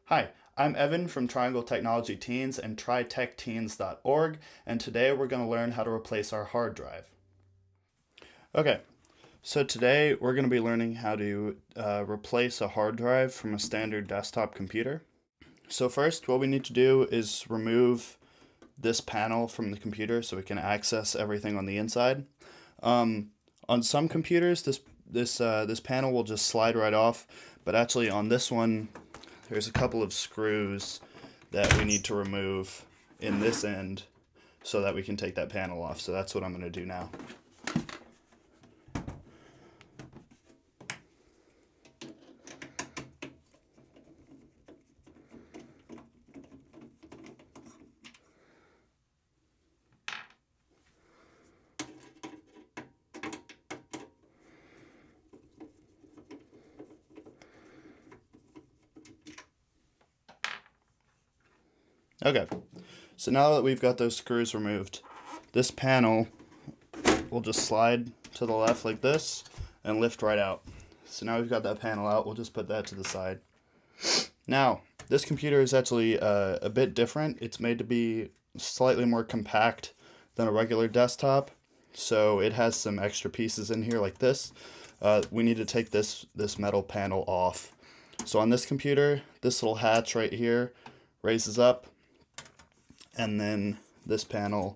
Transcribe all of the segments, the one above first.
Hi, I'm Evan from Triangle Technology Teens and tritechteens.org, and today we're going to learn how to replace our hard drive. Okay, so today we're going to be learning how to replace a hard drive from a standard desktop computer. So first, what we need to do is remove this panel from the computer so we can access everything on the inside. On some computers, this panel will just slide right off, but actually on this one, there's a couple of screws that we need to remove in this end so that we can take that panel off. So that's what I'm going to do now. Okay, so now that we've got those screws removed, this panel will just slide to the left like this and lift right out. So now we've got that panel out, we'll just put that to the side. Now, this computer is actually a bit different. It's made to be slightly more compact than a regular desktop, so it has some extra pieces in here like this. We need to take this metal panel off. So on this computer, this little hatch right here raises up, and then this panel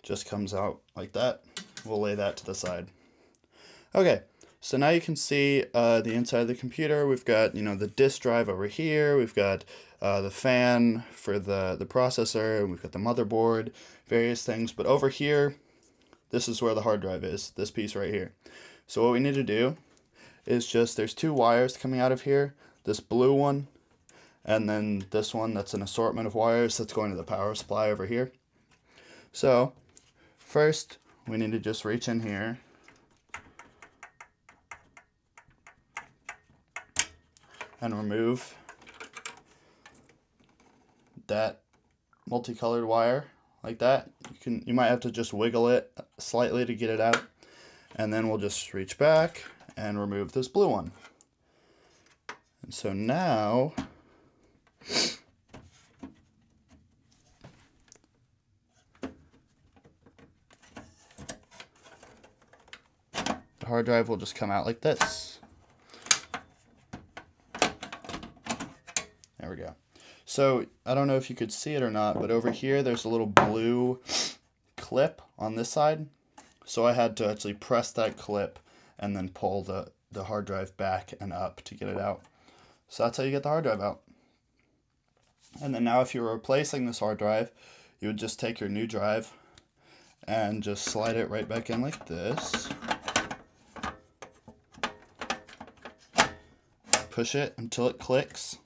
just comes out like that. We'll lay that to the side. Okay, so now you can see the inside of the computer. We've got, the disk drive over here. We've got the fan for the processor, and we've got the motherboard, various things. But over here, this is where the hard drive is, this piece right here. So what we need to do is there's two wires coming out of here, this blue one, and then this one that's an assortment of wires that's going to the power supply over here. So first we need to just reach in here and remove that multicolored wire like that. You might have to just wiggle it slightly to get it out, and then we'll just reach back and remove this blue one. And so now the hard drive will just come out like this. There we go. So I don't know if you could see it or not, but over here there's a little blue clip on this side. So I had to actually press that clip and then pull the hard drive back and up to get it out. So that's how you get the hard drive out. And then now if you're replacing this hard drive, you would just take your new drive and just slide it right back in like this. Push it until it clicks,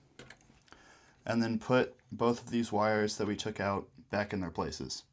and then put both of these wires that we took out back in their places.